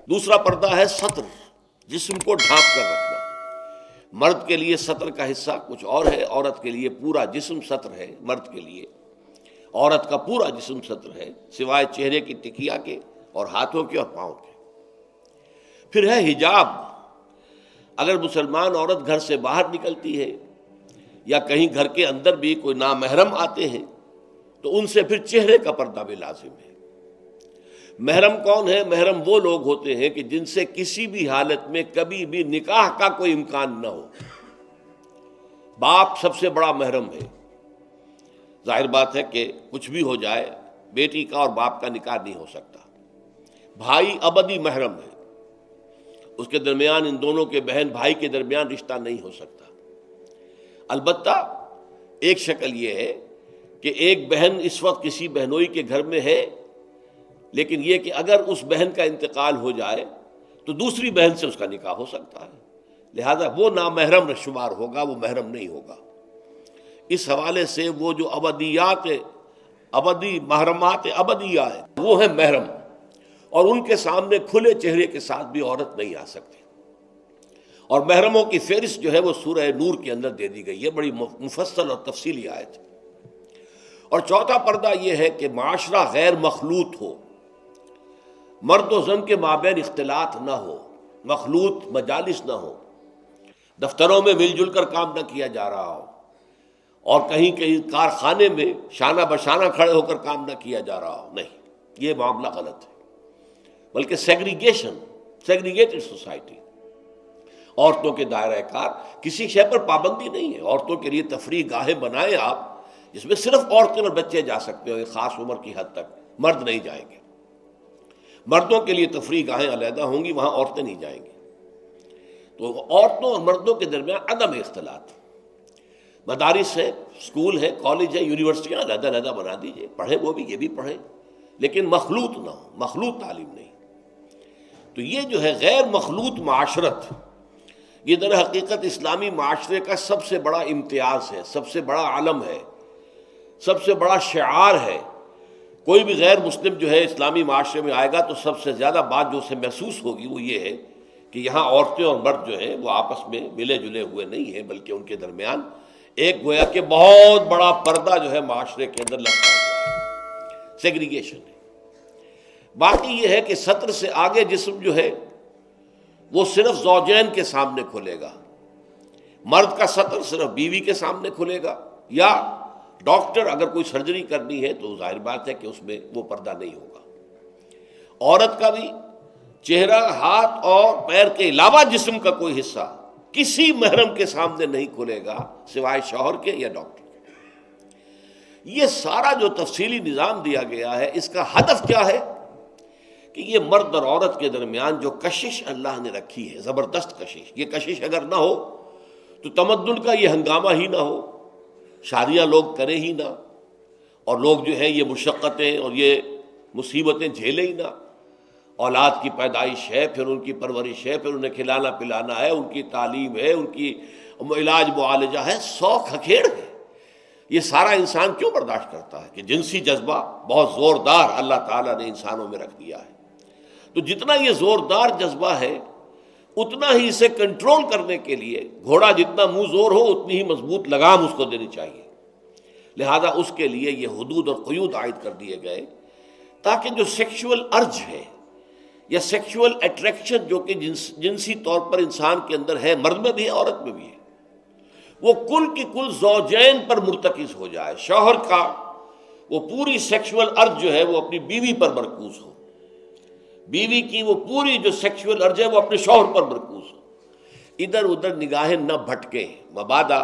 دوسرا پردہ ہے ستر، جسم کو ڈھانپ کر رکھنا۔ مرد کے لیے ستر کا حصہ کچھ اور ہے، عورت کے لیے پورا جسم ستر ہے۔ مرد کے لیے عورت کا پورا جسم ستر ہے، سوائے چہرے کی ٹکیا کے اور ہاتھوں کے اور پاؤں کے۔ پھر ہے حجاب۔ اگر مسلمان عورت گھر سے باہر نکلتی ہے یا کہیں گھر کے اندر بھی کوئی نامحرم آتے ہیں تو ان سے پھر چہرے کا پردہ بھی لازم ہے۔ محرم کون ہے؟ محرم وہ لوگ ہوتے ہیں کہ جن سے کسی بھی حالت میں کبھی بھی نکاح کا کوئی امکان نہ ہو۔ باپ سب سے بڑا محرم ہے۔ ظاہر بات ہے کہ کچھ بھی ہو جائے بیٹی کا اور باپ کا نکاح نہیں ہو سکتا۔ بھائی ابدی محرم ہے، اس کے درمیان، ان دونوں کے بہن بھائی کے درمیان رشتہ نہیں ہو سکتا۔ البتہ ایک شکل یہ ہے کہ ایک بہن اس وقت کسی بہنوئی کے گھر میں ہے، لیکن یہ کہ اگر اس بہن کا انتقال ہو جائے تو دوسری بہن سے اس کا نکاح ہو سکتا ہے، لہذا وہ نامحرم شمار ہوگا، وہ محرم نہیں ہوگا۔ اس حوالے سے وہ جو ابدی محرمات ابدیہ ہے وہ ہے محرم، اور ان کے سامنے کھلے چہرے کے ساتھ بھی عورت نہیں آ سکتی۔ اور محرموں کی فہرست جو ہے وہ سورہ نور کے اندر دے دی گئی ہے، بڑی مفصل اور تفصیلی آیت ہے۔ اور چوتھا پردہ یہ ہے کہ معاشرہ غیر مخلوط ہو، مرد و زن کے مابین اختلاط نہ ہو، مخلوط مجالس نہ ہو، دفتروں میں مل جل کر کام نہ کیا جا رہا ہو، اور کہیں کہیں کارخانے میں شانہ بشانہ کھڑے ہو کر کام نہ کیا جا رہا ہو، نہیں، یہ معاملہ غلط ہے۔ بلکہ سیگریگیٹڈ سوسائٹی، عورتوں کے دائرہ کار، کسی شے پر پابندی نہیں ہے۔ عورتوں کے لیے تفریح گاہیں بنائیں آپ، جس میں صرف عورتیں اور بچے جا سکتے ہو ایک خاص عمر کی حد تک، مرد نہیں جائیں گے۔ مردوں کے لیے تفریح گاہیں علیحدہ ہوں گی، وہاں عورتیں نہیں جائیں گی۔ تو عورتوں اور مردوں کے درمیان عدم اختلاط، مدارس ہے، اسکول ہے، کالج ہے، یونیورسٹیاں علیحدہ علیحدہ بنا دیجیے، پڑھیں وہ بھی، یہ بھی پڑھیں، لیکن مخلوط نہ ہو، مخلوط تعلیم نہیں۔ تو یہ جو ہے غیر مخلوط معاشرت، یہ در حقیقت اسلامی معاشرے کا سب سے بڑا امتیاز ہے، سب سے بڑا علم ہے، سب سے بڑا شعار ہے۔ کوئی بھی غیر مسلم جو ہے اسلامی معاشرے میں آئے گا تو سب سے زیادہ بات جو اسے محسوس ہوگی وہ یہ ہے کہ یہاں عورتیں اور مرد جو ہیں وہ آپس میں ملے جلے ہوئے نہیں ہیں، بلکہ ان کے درمیان ایک گویا کہ بہت بڑا پردہ جو ہے معاشرے کے اندر لگتا ہوا ہے، سیگریگیشن ہے۔ باقی یہ ہے کہ ستر سے آگے جسم جو ہے وہ صرف زوجین کے سامنے کھلے گا۔ مرد کا ستر صرف بیوی کے سامنے کھلے گا، یا ڈاکٹر اگر کوئی سرجری کرنی ہے تو ظاہر بات ہے کہ اس میں وہ پردہ نہیں ہوگا۔ عورت کا بھی چہرہ، ہاتھ اور پیر کے علاوہ جسم کا کوئی حصہ کسی محرم کے سامنے نہیں کھلے گا سوائے شوہر کے یا ڈاکٹر کے۔ یہ سارا جو تفصیلی نظام دیا گیا ہے، اس کا ہدف کیا ہے کہ یہ مرد اور عورت کے درمیان جو کشش اللہ نے رکھی ہے، زبردست کشش، یہ کشش اگر نہ ہو تو تمدن کا یہ ہنگامہ ہی نہ ہو، شادیاں لوگ کریں ہی نہ، اور لوگ جو ہیں یہ مشقتیں اور یہ مصیبتیں جھیلیں ہی نہ۔ اولاد کی پیدائش ہے، پھر ان کی پرورش ہے، پھر انہیں کھلانا پلانا ہے، ان کی تعلیم ہے، ان کی علاج معالجہ ہے، 100 کھکھیڑ ہے۔ یہ سارا انسان کیوں برداشت کرتا ہے کہ جنسی جذبہ بہت زوردار اللہ تعالیٰ نے انسانوں میں رکھ دیا ہے۔ تو جتنا یہ زوردار جذبہ ہے اتنا ہی اسے کنٹرول کرنے کے لیے گھوڑا جتنا منہ زور ہو اتنی ہی مضبوط لگام اس کو دینی چاہیے۔ لہذا اس کے لیے یہ حدود اور قیود عائد کر دیے گئے تاکہ جو سیکشول ارج ہے یا سیکشول اٹریکشن جو کہ جنسی طور پر انسان کے اندر ہے، مرد میں بھی ہے عورت میں بھی ہے، وہ کل کی کل زوجین پر مرتکز ہو جائے۔ شوہر کا وہ پوری سیکشول ارج جو ہے وہ اپنی بیوی پر مرکوز ہو، بیوی کی وہ پوری جو سیکشول ارج ہے وہ اپنے شوہر پر مرکوز ہو، ادھر ادھر نگاہیں نہ بھٹکیں۔ مبادا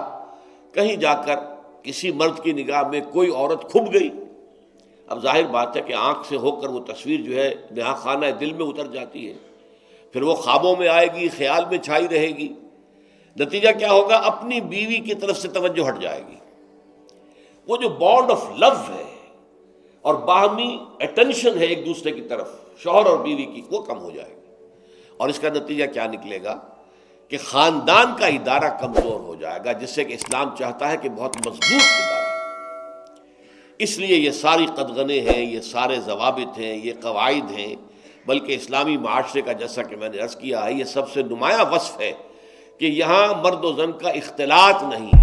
کہیں جا کر کسی مرد کی نگاہ میں کوئی عورت کھب گئی، اب ظاہر بات ہے کہ آنکھ سے ہو کر وہ تصویر جو ہے نہا خانہ دل میں اتر جاتی ہے، پھر وہ خوابوں میں آئے گی، خیال میں چھائی رہے گی، نتیجہ کیا ہوگا؟ اپنی بیوی کی طرف سے توجہ ہٹ جائے گی، وہ جو بانڈ آف لو ہے اور باہمی اٹینشن ہے ایک دوسرے کی طرف شوہر اور بیوی کی، وہ کم ہو جائے گی، اور اس کا نتیجہ کیا نکلے گا کہ خاندان کا ادارہ کمزور ہو جائے گا، جس سے کہ اسلام چاہتا ہے کہ بہت مضبوط ادارہ۔ اس لیے یہ ساری قدغنیں ہیں، یہ سارے ضوابط ہیں، یہ قواعد ہیں بلکہ اسلامی معاشرے کا جیسا کہ میں نے عرض کیا ہے یہ سب سے نمایاں وصف ہے کہ یہاں مرد و زن کا اختلاط نہیں ہے۔